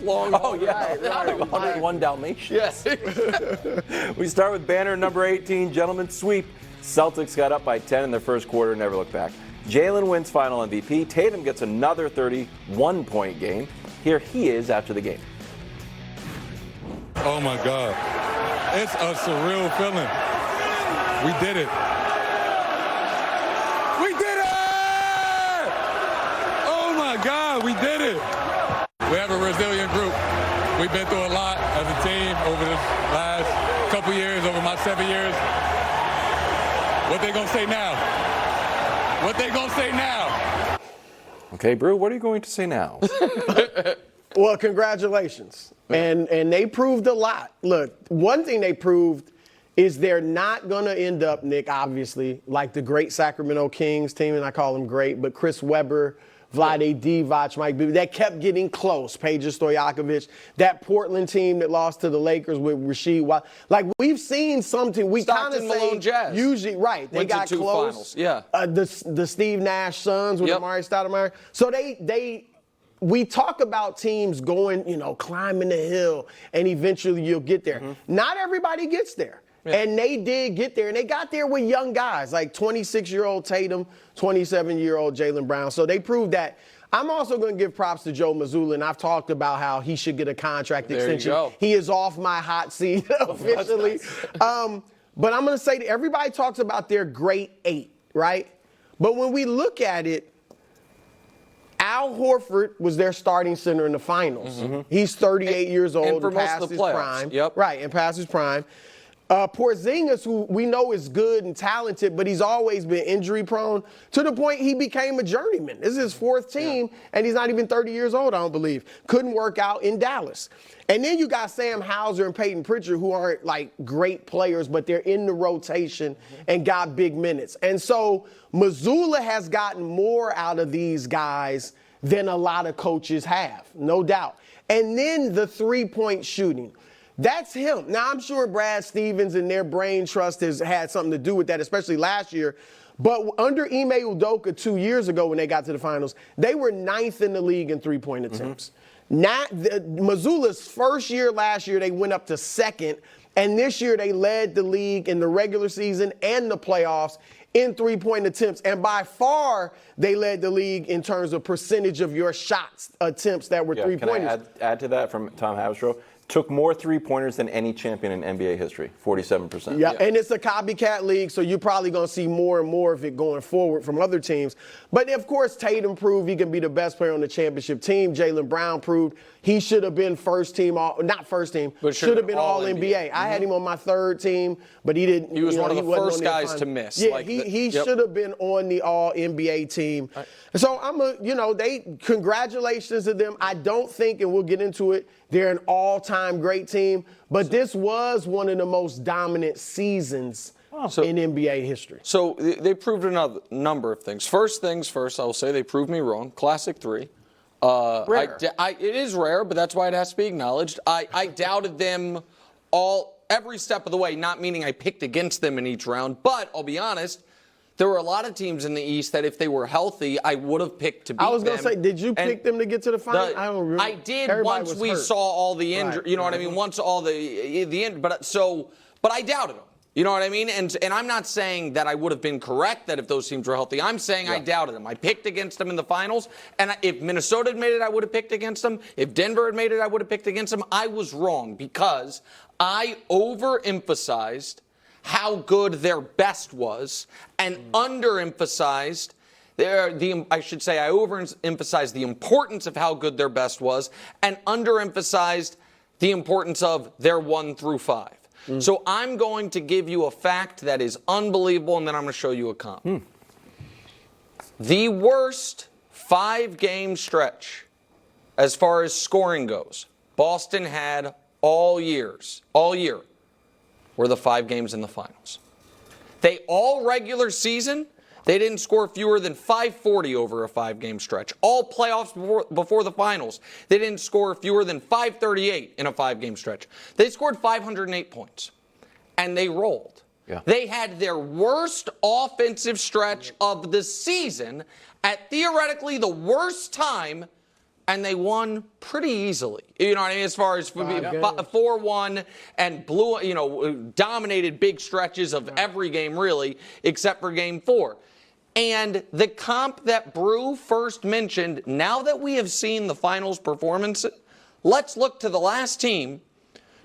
Long. Oh, yeah. Right. 101 Dalmatians. Yes. We start with banner number 18, gentlemen sweep. Celtics got up by 10 in their first quarter, never looked back. Jalen wins final MVP. Tatum gets another 31-point game. Here he is after the game. Oh, my God. It's a surreal feeling. We did it. We did it! Oh, my God, we did it. We have a resilient group. We've been through a lot as a team over this last couple years, over my 7 years. What they gonna say now? What they gonna say now? Okay, Brew, what are you going to say now? Well, congratulations. And they proved a lot. Look, one thing they proved is they're not going to end up, Nick, obviously, like the great Sacramento Kings team, and I call them great, but Chris Webber, Vlade Divac, Mike Bibby, that kept getting close. Peja Stojakovic, that Portland team that lost to the Lakers with Rasheed Wallace. Like, we've seen something. We kind of say Malone Jazz. Usually, right. They Went got to two close. finals. Yeah. The Steve Nash Suns with Amari Stoudemire. So we talk about teams going, climbing the hill, and eventually you'll get there. Mm-hmm. Not everybody gets there. Yeah. And they did get there, and they got there with young guys, like 26-year-old Tatum, 27-year-old Jaylen Brown. So they proved that. I'm also going to give props to Joe Mazzulla, and I've talked about how he should get a contract extension. You go. He is off my hot seat officially. Nice. But I'm going to say that everybody talks about their great 8, right? But when we look at it, Al Horford was their starting center in the finals. Mm-hmm. He's 38 years old and for and most past of the his playoffs. prime. Yep. Right, and past his prime. Porzingis, who we know is good and talented, but he's always been injury prone to the point he became a journeyman. This is his 4th team, and he's not even 30 years old, I don't believe. Couldn't work out in Dallas. And then you got Sam Hauser and Peyton Pritchard, who aren't like great players, but they're in the rotation and got big minutes. And so Mazzulla has gotten more out of these guys than a lot of coaches have, no doubt. And then the three-point shooting. That's him. Now, I'm sure Brad Stevens and their brain trust has had something to do with that, especially last year. But under Ime Udoka 2 years ago when they got to the finals, they were 9th in the league in three-point attempts. Mazzulla's first year last year, they went up to 2nd. And this year, they led the league in the regular season and the playoffs in three-point attempts. And by far, they led the league in terms of percentage of your shots attempts that were three-pointers. Can I add to that from Tom Havstrow? Took more three-pointers than any champion in NBA history, 47%. Yeah, and it's a copycat league, so you're probably going to see more and more of it going forward from other teams. But, of course, Tatum proved he can be the best player on the championship team. Jaylen Brown proved he should have been first team, not first team, but should have been all NBA. I had him on my 3rd team, but he didn't. He was one of the first guys to miss. Yeah, he should have been on the all NBA team. Right. So congratulations to them. I don't think, and we'll get into it, they're an all-time great team, but this was one of the most dominant seasons in NBA history. So they proved a number of things. First things first, I will say they proved me wrong. Classic 3. Rare. It is rare, but that's why it has to be acknowledged. I doubted them every step of the way, not meaning I picked against them in each round, but I'll be honest, there were a lot of teams in the East that if they were healthy, I would have picked to beat them. I was going to say, did you pick them to get to the final? I don't remember. I did once we saw all the injury. Right. You know what I mean? Once all the injury. But I doubted them. You know what I mean? And I'm not saying that I would have been correct that if those teams were healthy. I'm saying I doubted them. I picked against them in the finals. And if Minnesota had made it, I would have picked against them. If Denver had made it, I would have picked against them. I was wrong because I overemphasized how good their best was and underemphasized I overemphasized the importance of how good their best was and underemphasized the importance of their 1 through 5. So I'm going to give you a fact that is unbelievable, and then I'm going to show you a comp. The worst 5-game stretch as far as scoring goes, Boston had all year, were the 5 games in the finals. They all regular season, they didn't score fewer than 540 over a 5-game stretch. All playoffs before the finals, they didn't score fewer than 538 in a 5-game stretch. They scored 508 points, and they rolled. Yeah. They had their worst offensive stretch of the season at theoretically the worst time and they won pretty easily. You know what I mean? As far as 4-1 and dominated big stretches of every game really, except for Game 4. And the comp that Brew first mentioned, now that we have seen the finals performance, let's look to the last team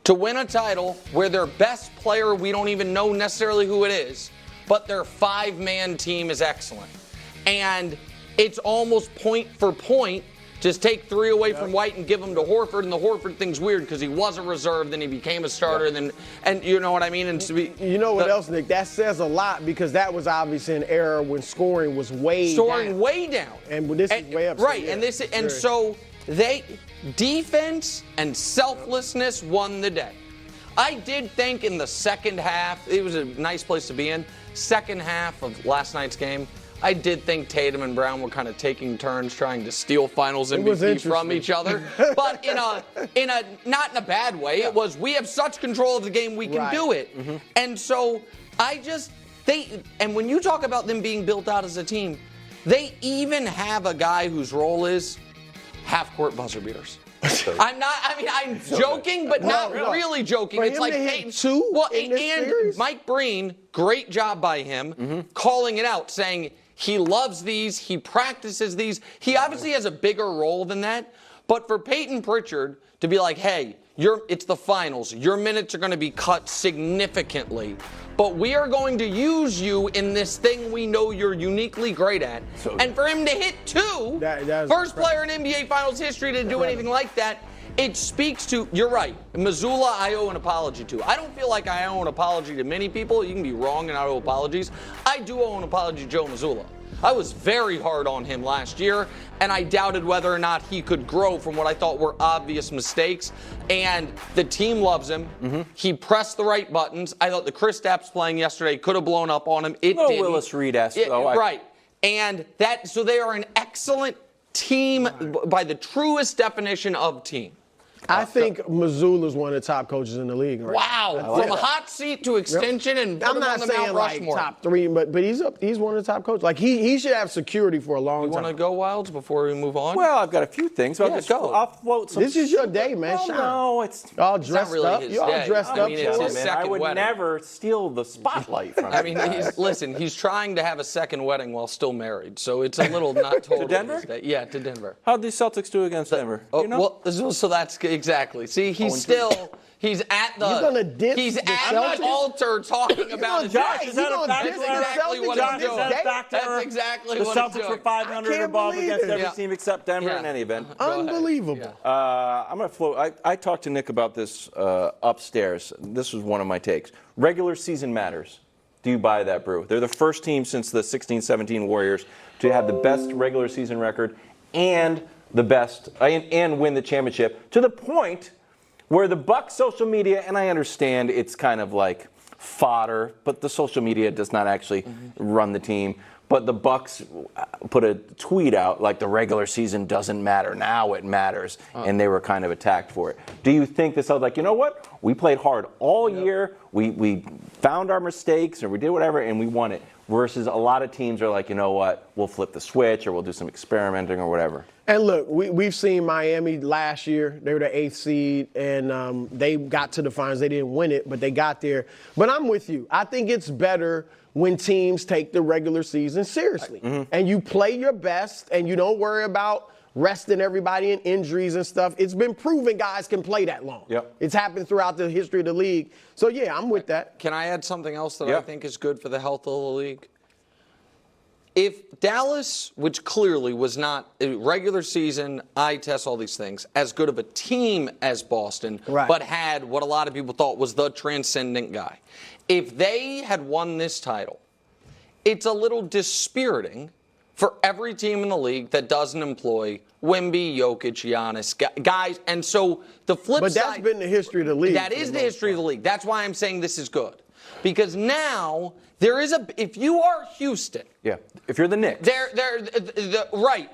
to win a title where their best player, we don't even know necessarily who it is, but their 5-man team is excellent. And it's almost point for point. Just take 3 away from White and give them to Horford, and the Horford thing's weird because he was a reserve, then he became a starter, and you know what I mean? And you know what else, Nick? That says a lot because that was obviously an era when scoring was way down. And this is way up. Right, so defense and selflessness won the day. I did think in the second half, it was a nice place to be in, second half of last night's game, I did think Tatum and Brown were kind of taking turns trying to steal finals MVP from each other. But in a not in a bad way. It was, we have such control of the game, we can do it. Mm-hmm. And so and when you talk about them being built out as a team, they even have a guy whose role is half-court buzzer beaters. I'm joking, but not really joking. It's like Tatum. And Mike Breen, great job by him calling it out, saying he loves these, he practices these. He obviously has a bigger role than that. But for Peyton Pritchard to be like, hey, it's the finals. Your minutes are going to be cut significantly. But we are going to use you in this thing we know you're uniquely great at. And for him to hit 2, first player in NBA Finals history to do anything like that, it speaks to, you're right, Mazzulla I owe an apology to. I don't feel like I owe an apology to many people. You can be wrong and I owe apologies. I do owe an apology to Joe Mazzulla. I was very hard on him last year, and I doubted whether or not he could grow from what I thought were obvious mistakes. And the team loves him. Mm-hmm. He pressed the right buttons. I thought the Kristaps playing yesterday could have blown up on him. It didn't. Willis Reed-esque, though. Right. And so they are an excellent team by the truest definition of team. I think Mazzulla's one of the top coaches in the league right now. From a hot seat to extension and I'm not saying like top 3, but he's one of the top coaches. Like he should have security for a long time. You want to go, Wilds, before we move on? Well, I've got a few things. I'll float some. This is your day, man. No, it's all dressed really up. You're all dressed up. It's his second I would wedding. never steal the spotlight from him. He's trying to have a second wedding while still married, so it's a little not totally. To Denver? Yeah, to Denver. How'd the Celtics do against Denver? Well, so that's exactly. See, he's at the altar talking about his Josh, is that a fact? That's exactly what he's doing. That's exactly what he's doing. The Celtics were 500 above against every team except Denver in any event. Unbelievable. I'm going to float. I talked to Nick about this upstairs. This was one of my takes. Regular season matters. Do you buy that, Brew? They're the first team since the 16-17 Warriors to have the best regular season record and the best and win the championship to the point where the Bucks social media, and I understand it's kind of like fodder, but the social media does not actually run the team. But the Bucks put a tweet out like the regular season doesn't matter. Now it matters. And they were kind of attacked for it. Do you think this? I was like, you know what? We played hard all year. We found our mistakes or we did whatever and we won it. Versus a lot of teams are like, you know what? We'll flip the switch or we'll do some experimenting or whatever. And look, we've seen Miami last year. They were the 8th seed, and they got to the finals. They didn't win it, but they got there. But I'm with you. I think it's better when teams take the regular season seriously. And you play your best, and you don't worry about resting everybody in injuries and stuff. It's been proven guys can play that long. Yep. It's happened throughout the history of the league. So, yeah, I'm with that. Can I add something else that I think is good for the health of the league? If Dallas, which clearly was not a regular season, eye test, all these things, as good of a team as Boston, but had what a lot of people thought was the transcendent guy, if they had won this title, it's a little dispiriting for every team in the league that doesn't employ Wemby, Jokic, Giannis, guys. And so the flip side. But that's been the history of the league. That is the history of the league. That's why I'm saying this is good. Because now there is if you are Houston. Yeah. If you're the Knicks.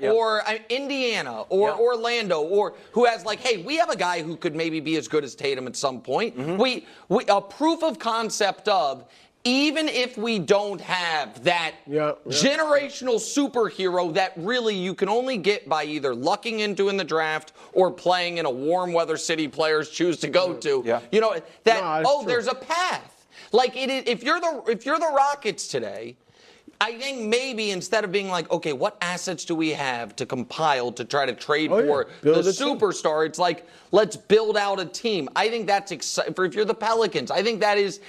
Or Indiana or Orlando or who has like, hey, we have a guy who could maybe be as good as Tatum at some point. We a proof of concept of even if we don't have that generational superhero that really you can only get by either lucking into in the draft or playing in a warm weather city players choose to go to, there's a path. Like if you're the Rockets today, I think maybe instead of being like, okay, what assets do we have to compile to try to trade for the superstar? It's like, let's build out a team. I think that's exciting. If you're the Pelicans, I think that is